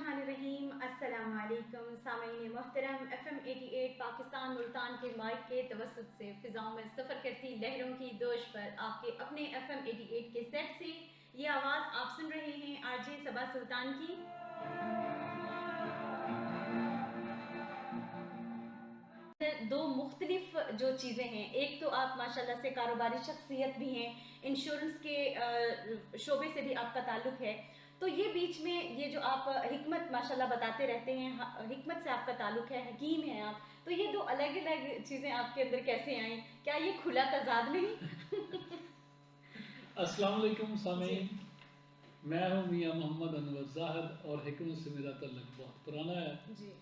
बिस्मिल्लाहिर्रहमानिर्रहीम। अस्सलाम वालेकुम सामीन मोहतरम। FM 88 पाकिस्तान मुल्तान के माइक के तवस्सुत से फिजाओं में सफ़र करती लहरों की दोश पर आपके अपने FM 88 के सेट से ये आवाज़ आप सुन रहे हैं आरजे सबा सुल्तान की। दो मुख्तलिफ जो चीज़ें हैं, एक तो आप माशाल्लाह से कारोबारी शख्सियत भी हैं, इंश्योरेंस के शोबे से भी आपका ताल्लुक है, तो ये बीच में ये जो आप हिकमत माशाल्लाह बताते रहते हैं, हिकमत से आपका ताल्लुक है, हकीम हैं आप, तो ये दो अलग अलग चीज़ें आपके अंदर कैसे आई? क्या ये खुला तजाद नहीं? अस्सलाम वालेकुम सामीन, मैं हूँ मियाँ मोहम्मद अनवर ज़ाहिद और हिकमत से मेरा तल्लुक बहुत पुराना है जी।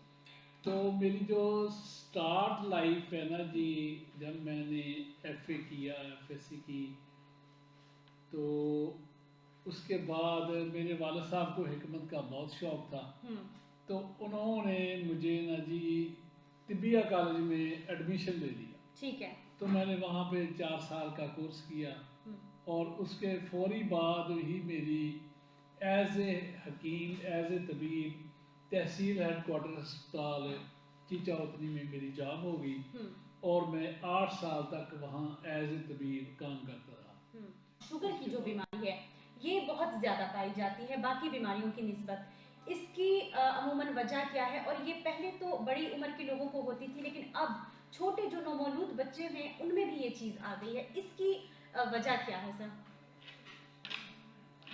तो मेरी जो स्टार्ट लाइफ है ना जी, जब मैंने FA किया, FSC की, तो उसके बाद मेरे वालिद साहब को हिकमत का बहुत शौक़ था, तो उन्होंने मुझे ना जी तिबिया कॉलेज में एडमिशन ले लिया। ठीक है। तो मैंने वहाँ पे 4 साल का कोर्स किया और उसके फौरी बाद ही मेरी एज ए हकीम, एज ए तबीब तहसील हेडकोार्टर अस्पताल चीचावतनी में मेरी जॉब हो गई और मैं 8 साल तक वहाँ एज ए तबीब काम करता रहा। शुगर की जो बीमारी है ये बहुत ज़्यादा पाई जाती है बाकी बीमारियों की निस्बत, इसकी अमूमन वजह क्या है? और ये पहले तो बड़ी उम्र के लोगों को होती थी, लेकिन अब छोटे जो नौमौलूद बच्चे हैं उनमें भी ये चीज़ आ गई है, इसकी वजह क्या है सर?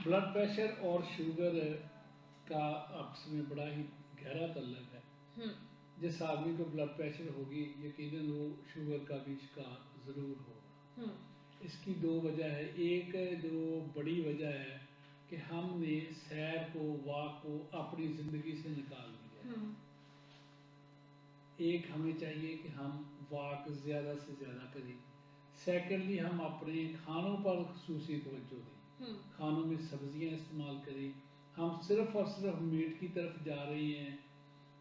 ब्लड प्रेशर और शुगर का आपस में बड़ा ही गहरा ताल्लुक है। जिस आदमी को ब्लड प्रेशर होगी यकीनन वो शुगर का भी शिकार ज़रूर होगा। इसकी दो वजह है। एक जो बड़ी वजह है कि हमने सैर को, वॉक को अपनी ज़िंदगी से निकाल दिया। एक हमें चाहिए कि हम वॉक ज़्यादा से ज़्यादा करें। सेकेंडली हम अपने खानों पर खुसूसी तवज्जो दें, खानों में सब्जियां इस्तेमाल करें। हम सिर्फ़ और सिर्फ मीट की तरफ जा रहे हैं,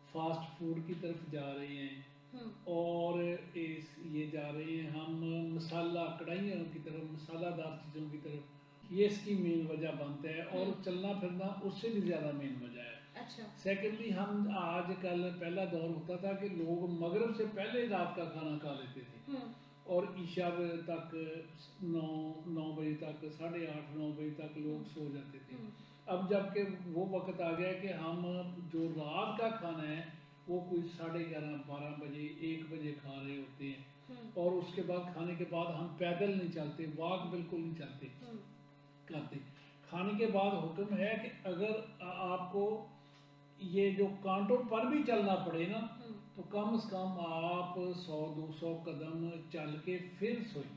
फास्ट फूड की तरफ जा रहे हैं और ये जा रहे हैं हम मसाला कढ़ाइयों की तरफ, मसालादार चीज़ों की तरफ। ये इसकी मेन वजह बनता है और चलना फिरना उससे भी ज़्यादा मेन वजह है। अच्छा। सेकेंडली हम आजकल, पहला दौर होता था कि लोग मगरिब से पहले रात का खाना खा लेते थे और ईशा तक 9 बजे तक, 8:30 9 बजे तक लोग सो जाते थे। अब जबकि वो वक्त आ गया कि हम जो रात का खाना है वो कोई 11:30 12 बजे 1 बजे खा रहे होते हैं और उसके बाद खाने के बाद हम पैदल नहीं चलते, वॉक बिल्कुल नहीं चलते करते। खाने के बाद हुक्म है कि अगर आपको ये जो कांटों पर भी चलना पड़े ना तो कम से कम आप 100-200 कदम चल के फिर सोएं।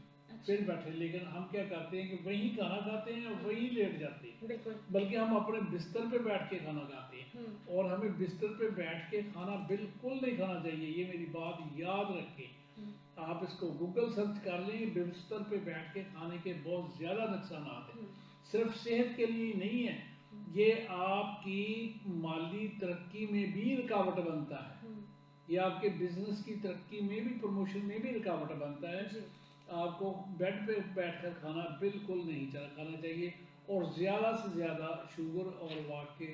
फिर बैठे। लेकिन हम क्या करते हैं कि वही खाना खाते हैं और वही लेट जाते हैं, बल्कि हम अपने बिस्तर पे बैठ के खाना खाते हैं और हमें बिस्तर पे बैठ के खाना बिल्कुल नहीं खाना चाहिए। ये मेरी बात याद रखें, आप इसको गूगल सर्च कर लें। बिस्तर पे बैठ के खाने के बहुत ज़्यादा नुकसान हैं, सिर्फ सेहत के लिए नहीं है, ये आपकी माली तरक्की में भी रुकावट बनता है, ये आपके बिजनेस की तरक्की में भी, प्रमोशन में भी रुकावट बनता है। आपको बेड पे बैठकर खाना बिल्कुल नहीं खाना चाहिए और ज़्यादा से ज़्यादा शुगर और वॉक के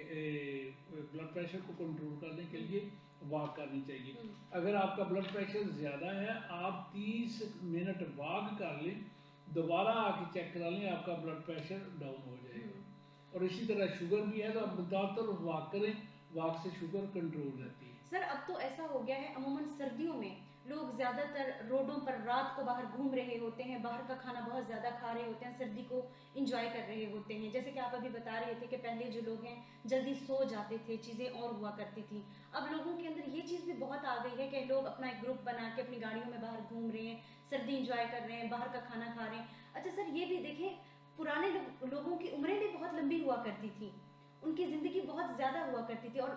ब्लड प्रेशर को कंट्रोल करने के लिए वॉक करनी चाहिए। अगर आपका ब्लड प्रेशर ज़्यादा है, आप 30 मिनट वॉक कर लें, दोबारा आके चेक करा लें, आपका ब्लड प्रेशर डाउन हो जाएगा। और इसी तरह शुगर भी है तो आप ज़्यादातर वॉक करें, वॉक से शुगर कंट्रोल रहती है। सर अब तो ऐसा हो गया है, अमूमन सर्दियों में लोग ज़्यादातर रोडों पर रात को बाहर घूम रहे होते हैं, बाहर का खाना बहुत ज़्यादा खा रहे होते हैं, सर्दी को इंजॉय कर रहे होते हैं। जैसे कि आप अभी बता रहे थे कि पहले जो लोग हैं जल्दी सो जाते थे, चीज़ें और हुआ करती थी। अब लोगों के अंदर ये चीज़ भी बहुत आ गई है कि लोग अपना एक ग्रुप बना के अपनी गाड़ियों में बाहर घूम रहे हैं, सर्दी इंजॉय कर रहे हैं, बाहर का खाना खा रहे हैं। अच्छा सर, ये भी देखें, पुराने लोगों की उम्रें भी बहुत लंबी हुआ करती थी, उनकी ज़िंदगी बहुत ज़्यादा हुआ करती थी और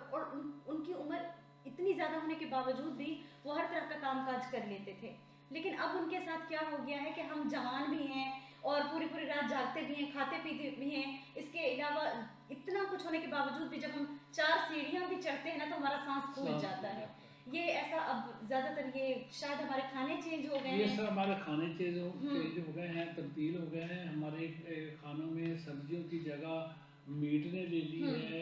उनकी उम्र इतनी ज़्यादा होने के बावजूद भी वो हर तरह का कामकाज कर लेते थे। लेकिन अब उनके साथ क्या हो गया है कि हम जवान भी हैं और पूरी पूरी रात जागते भी हैं, खाते पीते भी हैं। इसके अलावा इतना कुछ होने के बावजूद भी जब हम 4 सीढ़ियाँ भी चढ़ते हैं ना तो हमारा सांस फूल जाता है। ये ऐसा अब ज़्यादातर ये शायद हमारे खाने चेंज हो गए हैं। ये सर हमारे खाने चेंज हो गए हैं, तब्दील हो गए हैं। हमारे खानों में सब्जियों की जगह मीट ने ले ली है,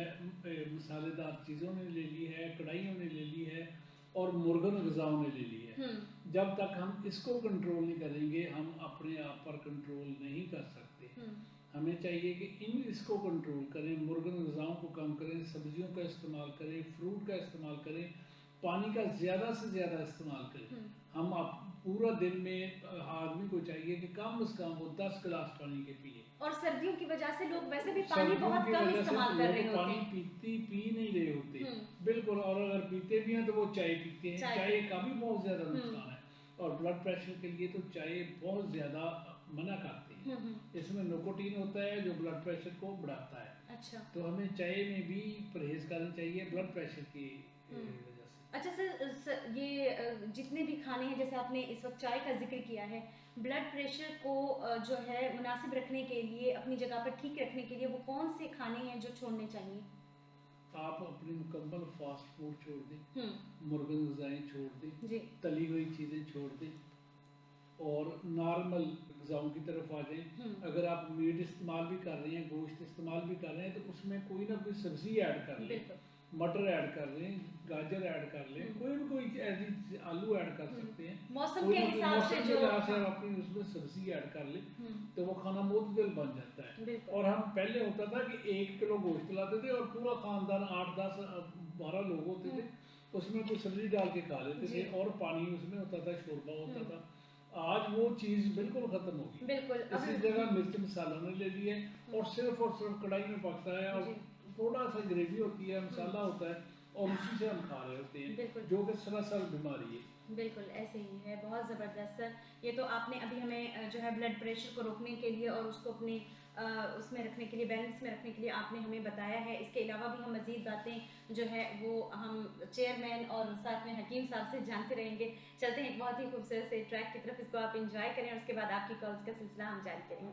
मसालेदार चीज़ों ने ले ली है, कढ़ाइयों ने ले ली है और मुर्गन ग़िज़ाओं ने ले ली है। जब तक हम इसको कंट्रोल नहीं करेंगे हम अपने आप पर कंट्रोल नहीं कर सकते। हमें चाहिए कि इसको कंट्रोल करें, मुर्गन ग़िज़ाओं को कम करें, सब्जियों का इस्तेमाल करें, फ्रूट का इस्तेमाल करें, पानी का ज़्यादा से ज़्यादा इस्तेमाल करें। हम पूरा दिन में आदमी को चाहिए कि कम से कम वो 10 गिलास पानी के पिए। और सर्दियों की वजह से लोग वैसे भी पानी बहुत कम इस्तेमाल कर रहे होते पानी हैं। पी नहीं रहे होते बिल्कुल। और अगर पीते भी हैं तो वो चाय पीते हैं। चाय का भी बहुत ज़्यादा नुकसान है और ब्लड प्रेशर के लिए तो चाय बहुत ज़्यादा मना करते हैं। इसमें निकोटीन होता है जो ब्लड प्रेशर को बढ़ाता है। अच्छा, तो हमें चाय में भी परहेज करना चाहिए ब्लड प्रेशर की वजह से। अच्छा सर, ये जितने भी खाने हैं, जैसे आपने इस वक्त चाय का जिक्र किया है, ब्लड प्रेशर को जो है मुनासिब रखने के लिए, अपनी जगह पर ठीक रखने के लिए वो कौन से खाने हैं जो छोड़ने चाहिए? आप अपनी मुकम्मल फास्ट फूड छोड़ दें, मुर्गन ग़िज़ाएं छोड़ दें, तली हुई चीज़ें छोड़ दें और नॉर्मल ग़िज़ाओं की तरफ आ जाएं। अगर आप मीट इस्तेमाल भी कर रहे हैं, गोश्त इस्तेमाल भी कर रहे हैं तो उसमें कोई ना कोई सब्ज़ी ऐड कर लें, मटर ऐड कर लें, गाजर ऐड कर लें, कोई ऐसी आलू ऐड कर सकते हैं। मौसम के हिसाब से जो आप अपनी उसमें सब्ज़ी ऐड कर लें तो वो खाना मुतदल बन जाता है। और हम पहले होता था कि 1 किलो गोश्त लाते थे और पूरा ख़ानदान 8, 10, 12 लोग होते थे, उसमें कोई सब्ज़ी डाल के खा लेते थे और पानी उसमें होता था, शोरबा होता था। आज वो चीज़ बिल्कुल ख़त्म होगी। इसी जगह मिर्च मसाला ने ले लिए और सिर्फ कढ़ाई में पकता है और थोड़ा सा ग्रेवी होती है, मसाला होता है और उसी से हम खा रहे होते हैं, जो कि सरासर बीमारी है। बिल्कुल ऐसे ही है। बहुत ज़बरदस्त सर, ये तो आपने अभी हमें जो है ब्लड प्रेशर को रोकने के लिए और उसको अपने उसमें रखने के लिए, बैलेंस में रखने के लिए आपने हमें बताया है। इसके अलावा भी हम मज़ीद बातें जो है वो हम चेयरमैन और साथ में हकीम साहब से जानते रहेंगे। चलते हैं एक बहुत ही खूबसूरत से ट्रैक की तरफ, इसको आप इंजॉय करें और उसके बाद आपकी कॉल्स का सिलसिला हम जारी करेंगे।